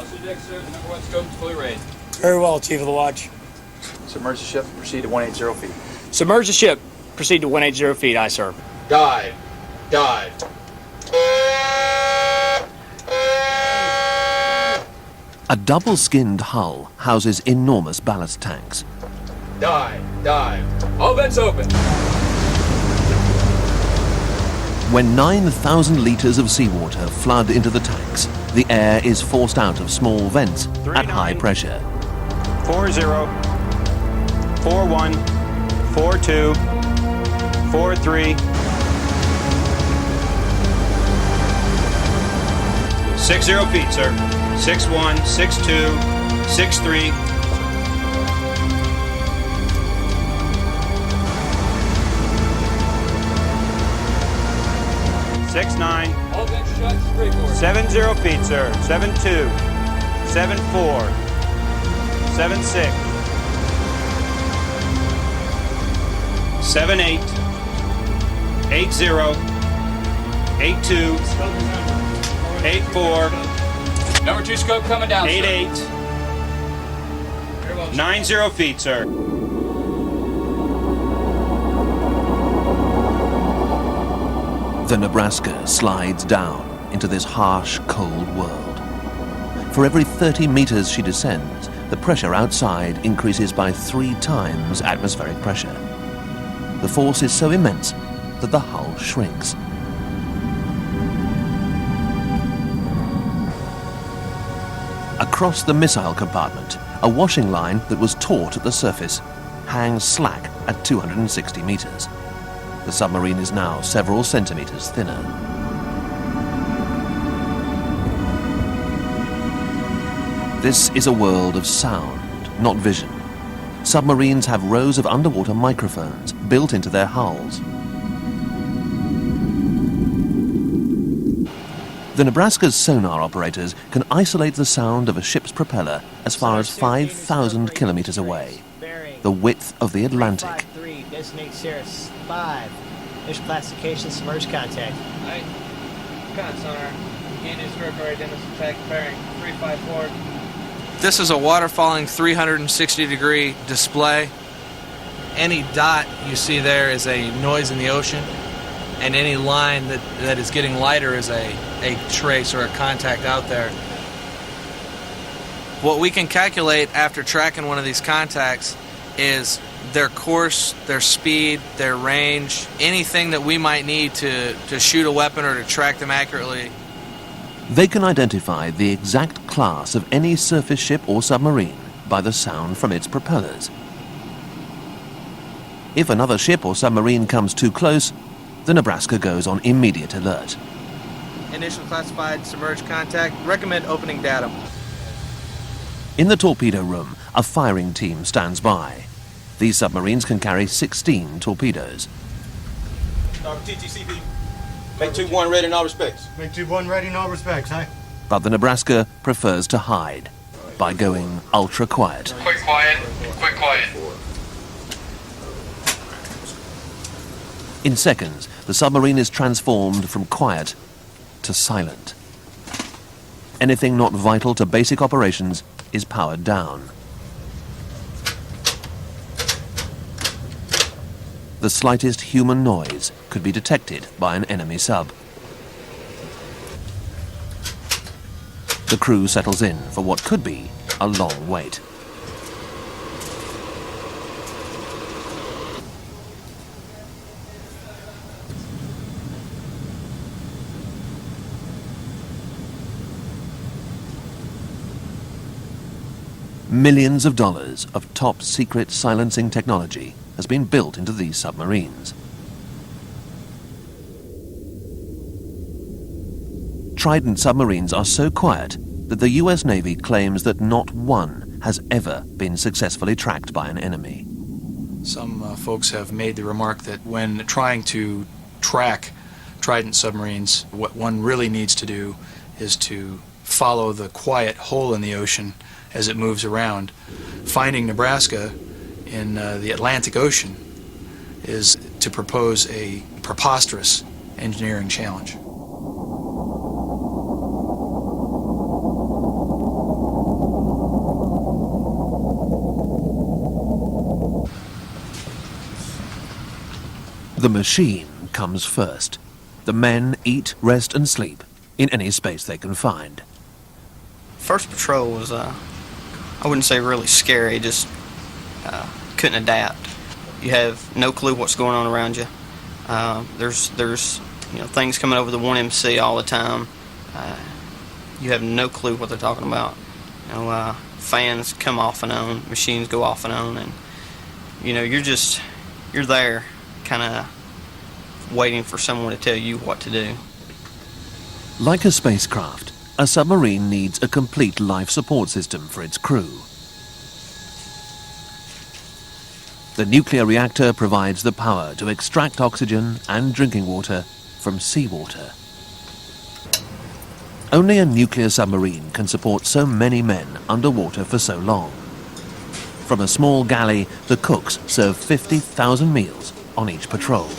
to deck, sir. The number 1 scope is fully raised. Very well, Chief of the Watch. Submerge the ship, proceed to 180 feet. Submerge the ship. Proceed to 180 feet, aye, sir. Dive. Dive. A double-skinned hull houses enormous ballast tanks. Dive. Dive. All vents open. When 9,000 litres of seawater flood into the tanks, the air is forced out of small vents at high pressure. 40, 41, 42, 43, 60 feet, sir. 61, 62, 63. 69. All vents shut, straight forward. 70 feet, sir. 72, 74, 76, 78, 80, 82, 84, Number 2 scope coming down, 88, sir. 90 feet, sir. The Nebraska slides down into this harsh, cold world. For every 30 meters she descends, the pressure outside increases by 3 times atmospheric pressure. The force is so immense that the hull shrinks. Across the missile compartment, a washing line that was taut at the surface hangs slack at 260 meters. The submarine is now several centimeters thinner. This is a world of sound, not vision. Submarines have rows of underwater microphones built into their hulls. The Nebraska's sonar operators can isolate the sound of a ship's propeller as far as 5,000 kilometers away, the width of the Atlantic. Designate Cirrus 5. Initial classification, submerged contact. Alright. Con sonar. Canadian spherical identity attack bearing 354. This is a water-falling 360-degree display. Any dot you see there is a noise in the ocean, and any line that is getting lighter is a trace or a contact out there. What we can calculate after tracking one of these contacts is their course, their speed, their range, anything that we might need to shoot a weapon or to track them accurately. They can identify the exact class of any surface ship or submarine by the sound from its propellers. If another ship or submarine comes too close, the Nebraska goes on immediate alert. Initial classified submerged contact. Recommend opening datum. In the torpedo room, a firing team stands by. These submarines can carry 16 torpedoes. TTCP. Make 2-1 ready in all respects. Make 2-1 ready in all respects, aye. But the Nebraska prefers to hide by going ultra quiet. Quick quiet. Quick quiet. In seconds, the submarine is transformed from quiet to silent. Anything not vital to basic operations is powered down. The slightest human noise could be detected by an enemy sub. The crew settles in for what could be a long wait. Millions of dollars of top-secret silencing technology has been built into these submarines. Trident submarines are so quiet that the US Navy claims that not one has ever been successfully tracked by an enemy. Some folks have made the remark that when trying to track Trident submarines, what one really needs to do is to follow the quiet hole in the ocean as it moves around. Finding Nebraska in the Atlantic Ocean is to propose a preposterous engineering challenge. The machine comes first. The men eat, rest and sleep in any space they can find. First patrol was, I wouldn't say really scary, just couldn't adapt. You have no clue what's going on around you. There's things coming over the 1MC all the time. You have no clue what they're talking about. Fans come off and on, machines go off and on, and you're there, kind of waiting for someone to tell you what to do. Like a spacecraft, a submarine needs a complete life support system for its crew. The nuclear reactor provides the power to extract oxygen and drinking water from seawater. Only a nuclear submarine can support so many men underwater for so long. From a small galley, the cooks serve 50,000 meals on each patrol.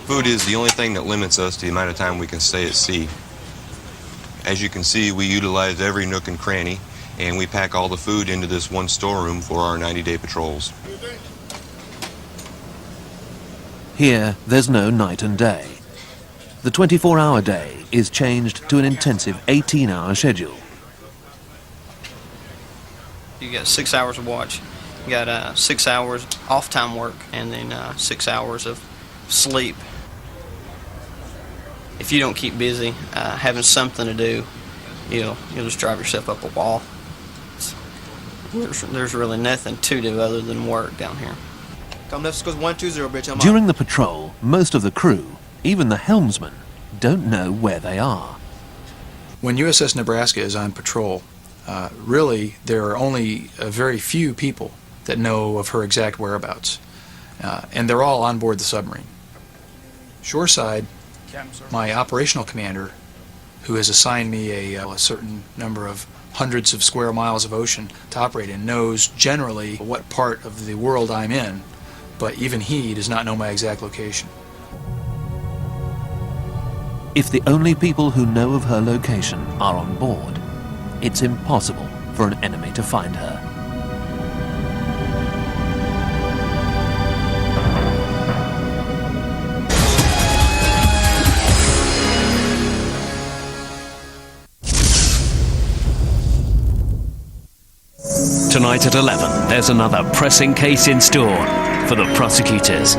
Food is the only thing that limits us to the amount of time we can stay at sea. As you can see, we utilize every nook and cranny, and we pack all the food into this one storeroom for our 90-day patrols. Here, there's no night and day. The 24-hour day is changed to an intensive 18-hour schedule. You got 6 hours of watch, you got 6 hours off-time work, and then 6 hours of sleep. If you don't keep busy, having something to do, you'll just drive yourself up a wall. There's really nothing to do other than work down here. During the patrol, most of the crew, even the helmsman, don't know where they are. When USS Nebraska is on patrol, really there are only a very few people that know of her exact whereabouts, and they're all on board the submarine. Shoreside, my operational commander, who has assigned me a certain number of hundreds of square miles of ocean to operate in, knows generally what part of the world I'm in, but even he does not know my exact location. If the only people who know of her location are on board, it's impossible for an enemy to find her. Tonight at 11, there's another pressing case in store for the prosecutors.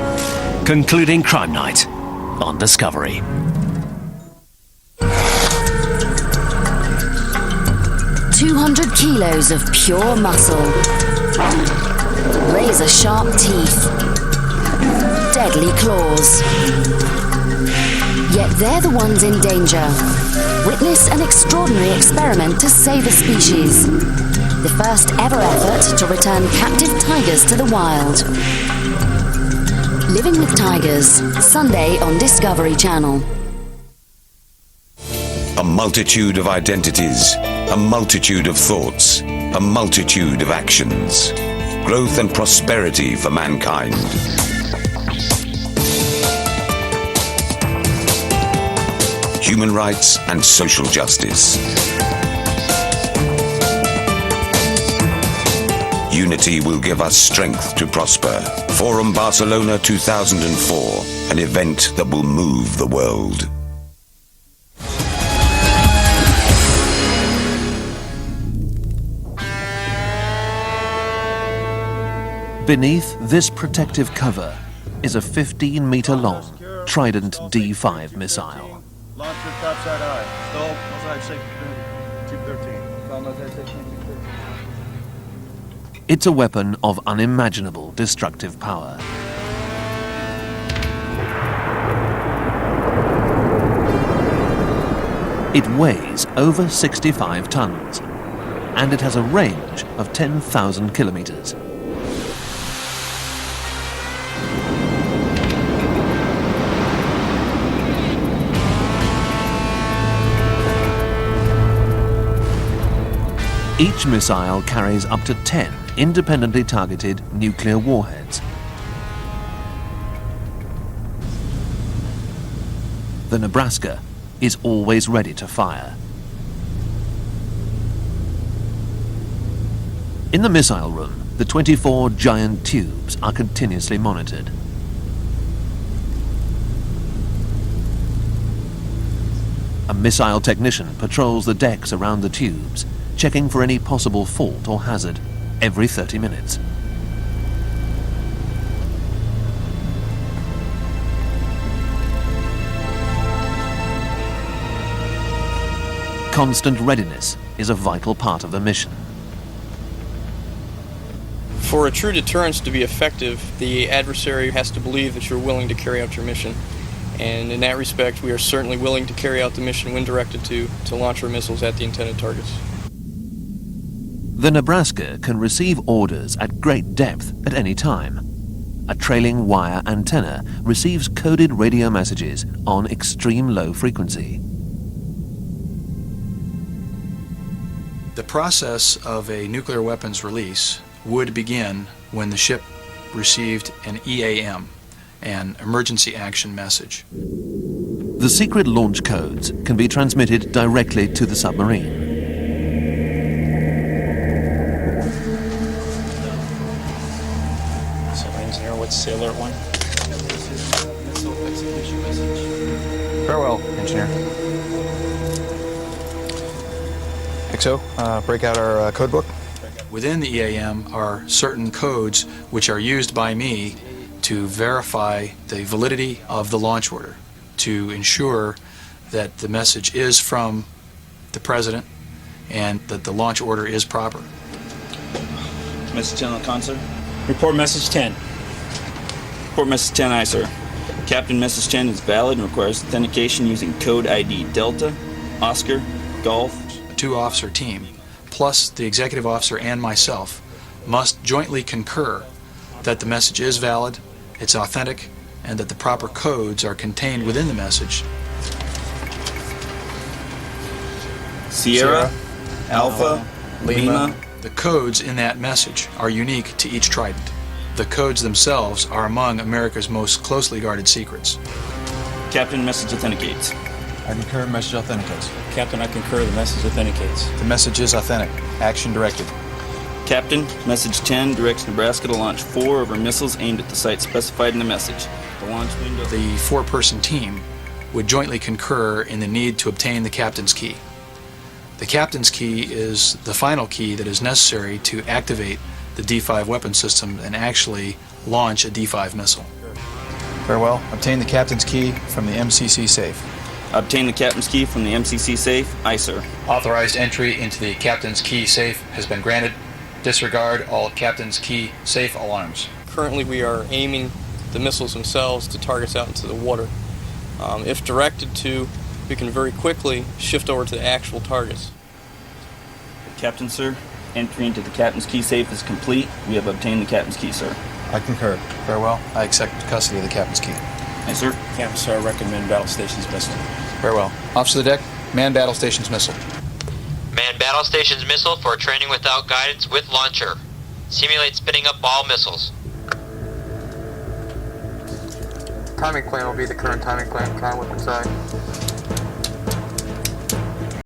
Concluding Crime Night on Discovery. "200 kilos of pure muscle, razor-sharp teeth, deadly claws. Yet they're the ones in danger. Witness an extraordinary experiment to save a species. The first ever effort to return captive tigers to the wild. Living with Tigers, Sunday on Discovery Channel." A multitude of identities, a multitude of thoughts, a multitude of actions. Growth and prosperity for mankind. Human rights and social justice. Unity will give us strength to prosper. Forum Barcelona 2004, an event that will move the world. Beneath this protective cover is a 15-meter-long Trident D5 missile. Launcher topside eye. Stall, outside safe 213. It's a weapon of unimaginable destructive power. It weighs over 65 tons, and it has a range of 10,000 kilometers. Each missile carries up to 10 independently targeted nuclear warheads. The Nebraska is always ready to fire. In the missile room, the 24 giant tubes are continuously monitored. A missile technician patrols the decks around the tubes, checking for any possible fault or hazard every 30 minutes. Constant readiness is a vital part of the mission. For a true deterrence to be effective, the adversary has to believe that you're willing to carry out your mission. And in that respect, we are certainly willing to carry out the mission when directed to launch our missiles at the intended targets. The Nebraska can receive orders at great depth at any time. A trailing wire antenna receives coded radio messages on extreme low frequency. The process of a nuclear weapons release would begin when the ship received an EAM, an emergency action message. The secret launch codes can be transmitted directly to the submarine. So, engineer, what's the alert one? Missile execution message. Very well, engineer. XO, break out our code book. Within the EAM are certain codes which are used by me to verify the validity of the launch order, to ensure that the message is from the President and that the launch order is proper. Message 10 on the console. Report message 10. Report message 10, aye, sir. Captain, message 10 is valid and requires authentication using code ID Delta, Oscar, Golf. A two-officer team, plus the executive officer and myself, must jointly concur that the message is valid, it's authentic, and that the proper codes are contained within the message. Sierra, Alpha, Lima. The codes in that message are unique to each Trident. The codes themselves are among America's most closely guarded secrets. Captain, message authenticates. I concur, message authenticates. Captain, I concur, the message authenticates. The message is authentic. Action directed. Captain, message 10 directs Nebraska to launch 4 of our missiles aimed at the site specified in the message. The launch window... The 4-person team would jointly concur in the need to obtain the captain's key. The captain's key is the final key that is necessary to activate the D5 weapon system and actually launch a D5 missile. Very well. Obtain the captain's key from the MCC safe. Obtain the captain's key from the MCC safe. Aye, sir. Authorized entry into the captain's key safe has been granted. Disregard all captain's key safe alarms. Currently, we are aiming the missiles themselves to targets out into the water. If directed to, we can very quickly shift over to the actual targets. Captain, sir, entry into the captain's key safe is complete. We have obtained the captain's key, sir. I concur. Very well. I accept custody of the captain's key. Yes, sir. Captain, sir, I recommend battle stations missile. Very well. Officer of the deck, man battle stations missile. Man battle stations missile for training without guidance with launcher. Simulate spinning up all missiles. Timing plan will be the current timing plan. Try weapon side.